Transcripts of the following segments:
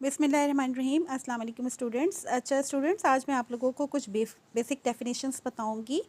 बिस्मिल्लाहिर्रहमानिर्रहीम। अस्सलाम वालेकुम स्टूडेंट्स। अच्छा स्टूडेंट्स, आज मैं आप लोगों को कुछ बेसिक डेफिनेशंस बताऊंगी,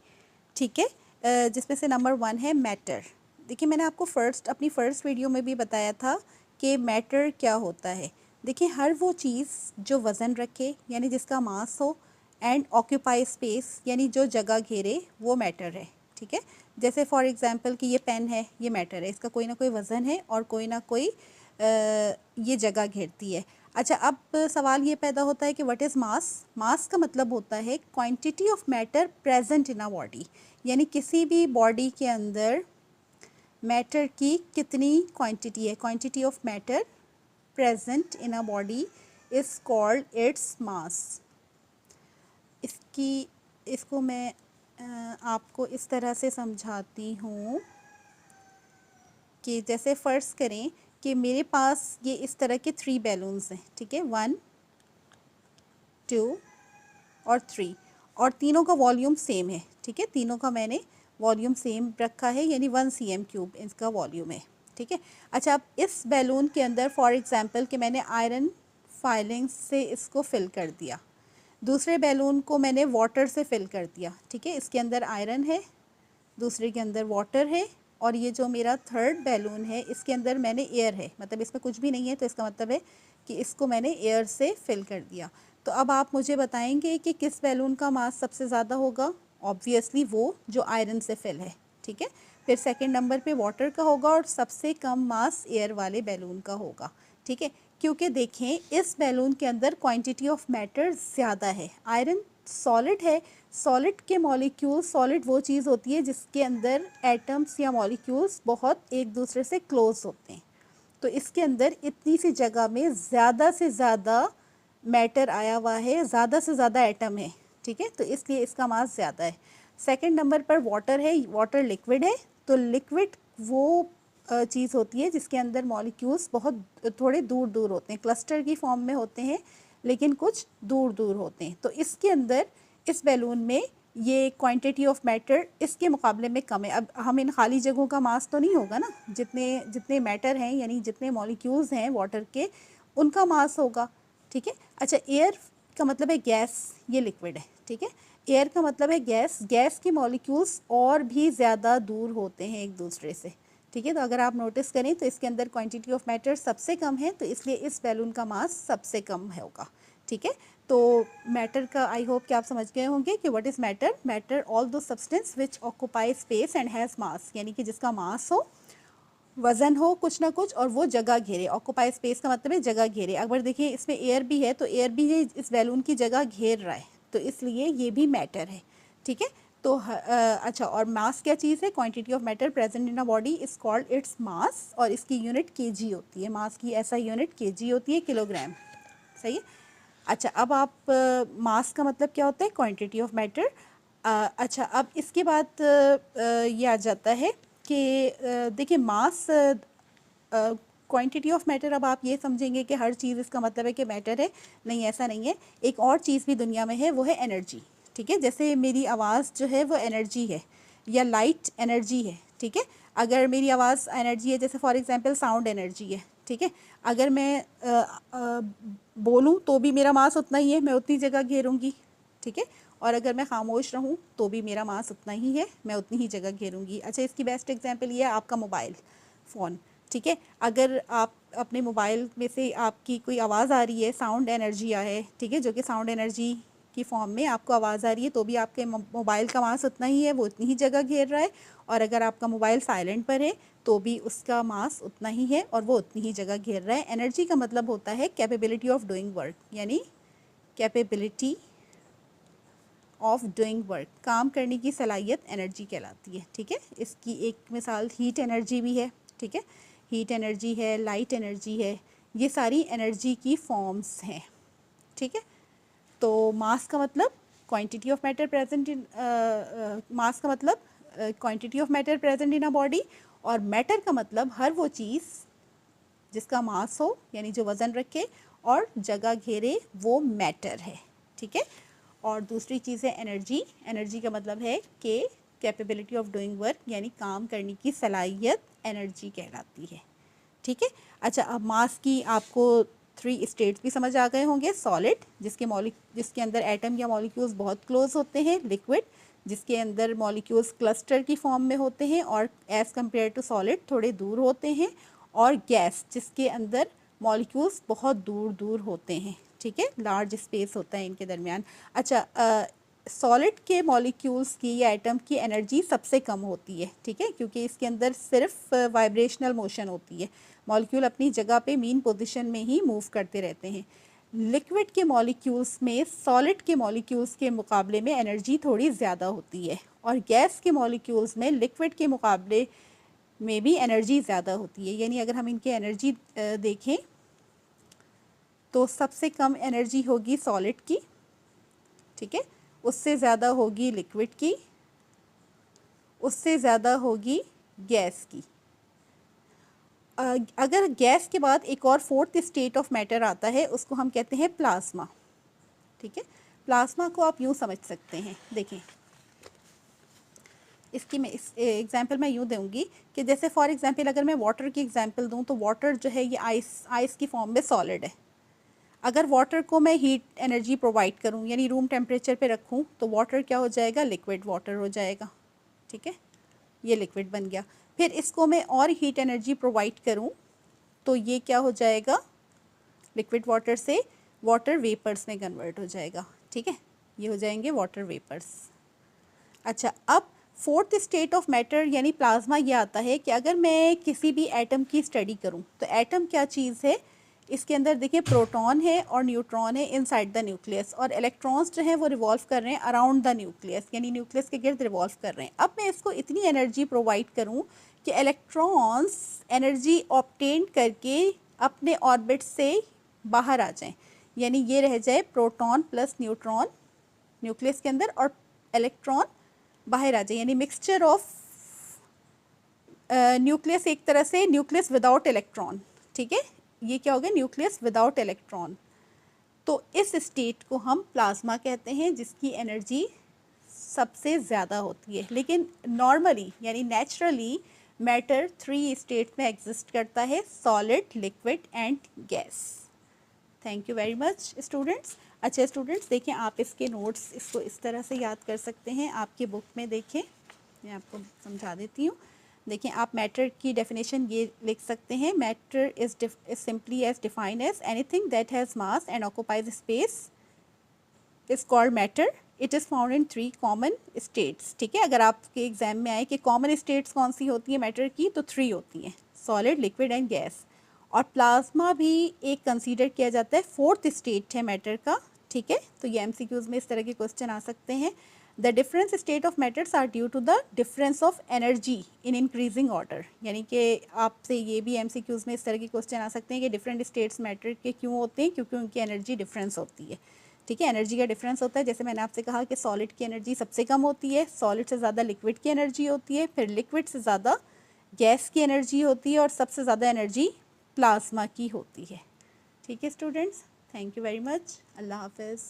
ठीक है। जिसमें से नंबर 1 है मैटर। देखिए, मैंने आपको अपनी फ़र्स्ट वीडियो में भी बताया था कि मैटर क्या होता है। देखिए, हर वो चीज़ जो वज़न रखे यानी जिसका मास हो एंड ऑक्यूपाई स्पेस यानी जो जगह घेरे, वो मैटर है, ठीक है। जैसे फॉर एग्ज़ाम्पल कि ये पेन है, ये मैटर है, इसका कोई ना कोई वज़न है और कोई ना कोई ये जगह घेरती है। अच्छा, अब सवाल ये पैदा होता है कि व्हाट इज़ मास। मास का मतलब होता है quantity of matter present in a body, यानी किसी भी बॉडी के अंदर मैटर की कितनी क्वांटिटी है। Quantity of matter present in a body is called its mass. इसको मैं आपको इस तरह से समझाती हूँ कि जैसे फ़र्ज़ करें कि मेरे पास ये इस तरह के 3 बैलून्स हैं, ठीक है, 1 2 और 3, और तीनों का वॉल्यूम सेम है, ठीक है। तीनों का मैंने वॉल्यूम सेम रखा है, यानी 1 cm³ इसका वॉल्यूम है, ठीक है। अच्छा, अब इस बैलून के अंदर फॉर एग्जांपल कि मैंने आयरन फाइलिंग से इसको फिल कर दिया, दूसरे बैलून को मैंने वाटर से फिल कर दिया, ठीक है। इसके अंदर आयरन है, दूसरे के अंदर वाटर है, और ये जो मेरा थर्ड बैलून है इसके अंदर मैंने एयर है, मतलब इसमें कुछ भी नहीं है, तो इसका मतलब है कि इसको मैंने एयर से फिल कर दिया। तो अब आप मुझे बताएंगे कि किस बैलून का मास सबसे ज़्यादा होगा। ऑब्वियसली वो जो आयरन से फिल है, ठीक है। फिर सेकंड नंबर पे वाटर का होगा और सबसे कम मास एयर वाले बैलून का होगा, ठीक है। क्योंकि देखें, इस बैलून के अंदर क्वांटिटी ऑफ मैटर ज़्यादा है। आयरन सॉलिड है, सॉलिड के मॉलिक्यूल्स, सॉलिड वो चीज़ होती है जिसके अंदर एटम्स या मॉलिक्यूल्स बहुत एक दूसरे से क्लोज होते हैं। तो इसके अंदर इतनी सी जगह में ज़्यादा से ज़्यादा मैटर आया हुआ है, ज़्यादा से ज़्यादा एटम है, ठीक है, तो इसलिए इसका मास ज़्यादा है। सेकंड नंबर पर वाटर है, वाटर लिक्विड है, तो लिक्विड वो चीज़ होती है जिसके अंदर मॉलिक्यूल्स बहुत थोड़े दूर दूर होते हैं, क्लस्टर की फॉर्म में होते हैं लेकिन कुछ दूर दूर होते हैं। तो इसके अंदर इस बैलून में ये क्वांटिटी ऑफ मैटर इसके मुकाबले में कम है। अब हम इन खाली जगहों का मास तो नहीं होगा ना, जितने जितने मैटर हैं यानी जितने मॉलिक्यूल्स हैं वाटर के, उनका मास होगा, ठीक है। अच्छा, एयर का मतलब है गैस, ये लिक्विड है, ठीक है। एयर का मतलब है गैस, गैस के मॉलिक्यूल्स और भी ज़्यादा दूर होते हैं एक दूसरे से, ठीक है। तो अगर आप नोटिस करें तो इसके अंदर क्वांटिटी ऑफ मैटर सबसे कम है, तो इसलिए इस बैलून का मास सबसे कम होगा, ठीक है। तो मैटर का आई होप कि आप समझ गए होंगे कि what is matter. Matter all those substance which occupy space and has mass, यानी कि जिसका मास हो, वज़न हो कुछ ना कुछ, और वो जगह घेरे। ऑक्यूपाई स्पेस का मतलब है जगह घेरे। अगर देखिए इसमें एयर भी है, तो एयर भी ये इस बैलून की जगह घेर रहा है, तो इसलिए ये भी मैटर है, ठीक है। तो अच्छा, और मास क्या चीज़ है। Quantity of matter present in a body is called its mass, और इसकी यूनिट केजी होती है। मास की ऐसा यूनिट केजी होती है, किलोग्राम, सही है। अच्छा, अब आप मास का मतलब क्या होता है, क्वांटिटी ऑफ मैटर। अच्छा, अब इसके बाद ये आ जाता है कि देखिए मास क्वांटिटी ऑफ मैटर। अब आप ये समझेंगे कि हर चीज़ इसका मतलब है कि मैटर है, नहीं, ऐसा नहीं है। एक और चीज़ भी दुनिया में है, वो है एनर्जी, ठीक है। जैसे मेरी आवाज़ जो है वो एनर्जी है, या लाइट एनर्जी है, ठीक है। अगर मेरी आवाज़ एनर्जी है, जैसे फॉर एग्जांपल साउंड एनर्जी है, ठीक है। अगर मैं बोलूँ तो भी मेरा मास उतना ही है, मैं उतनी जगह घेरूँगी, ठीक है। और अगर मैं खामोश रहूँ तो भी मेरा मास उतना ही है, मैं उतनी ही जगह घेरूँगी। अच्छा, इसकी बेस्ट एग्जांपल ये है आपका मोबाइल फ़ोन, ठीक है। अगर आप अपने मोबाइल में से आपकी कोई आवाज़ आ रही है, साउंड एनर्जी है, ठीक है, जो कि साउंड एनर्जी की फॉर्म में आपको आवाज़ आ रही है, तो भी आपके मोबाइल का मास उतना ही है, वो उतनी ही जगह घेर रहा है। और अगर आपका मोबाइल साइलेंट पर है तो भी उसका मास उतना ही है और वो उतनी ही जगह घेर रहा है। एनर्जी का मतलब होता है कैपेबिलिटी ऑफ डूइंग वर्क, यानी कैपेबिलिटी ऑफ डूइंग वर्क, काम करने की सलाहियत एनर्जी कहलाती है, ठीक है। इसकी एक मिसाल हीट एनर्जी भी है, ठीक है। हीट एनर्जी है, लाइट एनर्जी है, ये सारी एनर्जी की फॉर्म्स हैं, ठीक है। तो मास का मतलब quantity of matter present in, mass का मतलब quantity of matter present in a body, और मैटर का मतलब हर वो चीज़ जिसका मास हो, यानी जो वज़न रखे और जगह घेरे, वो मैटर है, ठीक है। और दूसरी चीज़ है एनर्जी। एनर्जी का मतलब है कि कैपेबिलिटी ऑफ डूइंग वर्क, यानी काम करने की सलाहियत एनर्जी कहलाती है, ठीक है। अच्छा, अब मास की आपको 3 स्टेट्स भी समझ आ गए होंगे। सॉलिड जिसके अंदर एटम या मॉलिक्यूल्स बहुत क्लोज होते हैं, लिक्विड जिसके अंदर मॉलिक्यूल्स क्लस्टर की फॉर्म में होते हैं और एज़ कम्पेयर टू सॉलिड थोड़े दूर होते हैं, और गैस जिसके अंदर मॉलिक्यूल्स बहुत दूर दूर होते हैं, ठीक है, लार्ज स्पेस होता है इनके दरमियान। अच्छा, सॉलिड के मॉलिक्यूल्स की या एटम की एनर्जी सबसे कम होती है, ठीक है, क्योंकि इसके अंदर सिर्फ वाइब्रेशनल मोशन होती है, मॉलिक्यूल अपनी जगह पे मीन पोजीशन में ही मूव करते रहते हैं। लिक्विड के मॉलिक्यूल्स में सॉलिड के मॉलिक्यूल्स के मुकाबले में एनर्जी थोड़ी ज़्यादा होती है, और गैस के मॉलिक्यूल्स में लिक्विड के मुकाबले में भी एनर्जी ज़्यादा होती है। यानी अगर हम इनकी एनर्जी देखें तो सबसे कम एनर्जी होगी सॉलिड की, ठीक है, उससे ज़्यादा होगी लिक्विड की, उससे ज़्यादा होगी गैस की। अगर गैस के बाद एक और 4th स्टेट ऑफ मैटर आता है, उसको हम कहते हैं प्लाज्मा, ठीक है। प्लाज्मा को आप यूँ समझ सकते हैं, देखें इसकी मैं एग्जांपल मैं यूँ दूँगी कि जैसे फॉर एग्जांपल अगर मैं वाटर की एग्जांपल दूँ तो वाटर जो है ये आइस की फॉर्म में सॉलिड है। अगर वाटर को मैं हीट एनर्जी प्रोवाइड करूँ यानी रूम टेम्परेचर पे रखूँ तो वाटर क्या हो जाएगा, लिक्विड वाटर हो जाएगा, ठीक है, ये लिक्विड बन गया। फिर इसको मैं और हीट एनर्जी प्रोवाइड करूँ तो ये क्या हो जाएगा, लिक्विड वाटर से वाटर वेपर्स में कन्वर्ट हो जाएगा, ठीक है, ये हो जाएंगे वाटर वेपर्स। अच्छा, अब 4th स्टेट ऑफ मैटर यानी प्लाज्मा ये आता है कि अगर मैं किसी भी एटम की स्टडी करूं तो एटम क्या चीज़ है, इसके अंदर देखिए प्रोटॉन है और न्यूट्रॉन है इनसाइड द न्यूक्लियस, और इलेक्ट्रॉन्स जो हैं वो रिवॉल्व कर रहे हैं अराउंड द न्यूक्लियस, यानी न्यूक्लियस के गिर्द रिवॉल्व कर रहे हैं। अब मैं इसको इतनी एनर्जी प्रोवाइड करूँ कि इलेक्ट्रॉन्स एनर्जी ऑब्टेन करके अपने ऑर्बिट से बाहर आ जाएं, यानी ये रह जाए प्रोटॉन प्लस न्यूट्रॉन न्यूक्लियस के अंदर और इलेक्ट्रॉन बाहर आ जाए, यानी मिक्सचर ऑफ न्यूक्लियस, एक तरह से न्यूक्लियस विदाउट इलेक्ट्रॉन, ठीक है, ये क्या हो गया, न्यूक्लियस विदाउट इलेक्ट्रॉन। तो इस स्टेट को हम प्लाज्मा कहते हैं जिसकी एनर्जी सबसे ज़्यादा होती है। लेकिन नॉर्मली यानी नेचुरली मैटर 3 स्टेट में एग्जिस्ट करता है, solid, liquid and gas. Thank you very much students. अच्छा स्टूडेंट्स, देखें आप इसके नोट्स इसको इस तरह से याद कर सकते हैं, आपकी बुक में देखें, मैं आपको समझा देती हूँ। देखें आप मैटर की डेफिनेशन ये लिख सकते हैं, matter is simply as defined as anything that has mass and occupies space is called matter. It is found in 3 common states, ठीक है। अगर आपके एग्जाम में आए कि कॉमन स्टेट्स कौन सी होती है मैटर की, तो 3 होती हैं, सॉलिड, लिक्विड एंड गैस। और प्लाज्मा भी एक कंसीडर किया जाता है 4th स्टेट है मैटर का, ठीक है। तो ये MCQs में इस तरह के क्वेश्चन आ सकते हैं। The difference state of matters are due to the difference of energy in increasing order, यानी कि आपसे ये भी MCQs में इस तरह के क्वेश्चन आ सकते हैं कि डिफरेंट स्टेट्स मैटर के क्यों होते हैं, क्योंकि उनकी एनर्जी डिफरेंस होती है, ठीक है, एनर्जी का डिफरेंस होता है। जैसे मैंने आपसे कहा कि सॉलिड की एनर्जी सबसे कम होती है, सॉलिड से ज़्यादा लिक्विड की एनर्जी होती है, फिर लिक्विड से ज़्यादा गैस की एनर्जी होती है, और सबसे ज़्यादा एनर्जी प्लाज्मा की होती है, ठीक है students. Thank you very much. अल्लाह हाफ़िज़।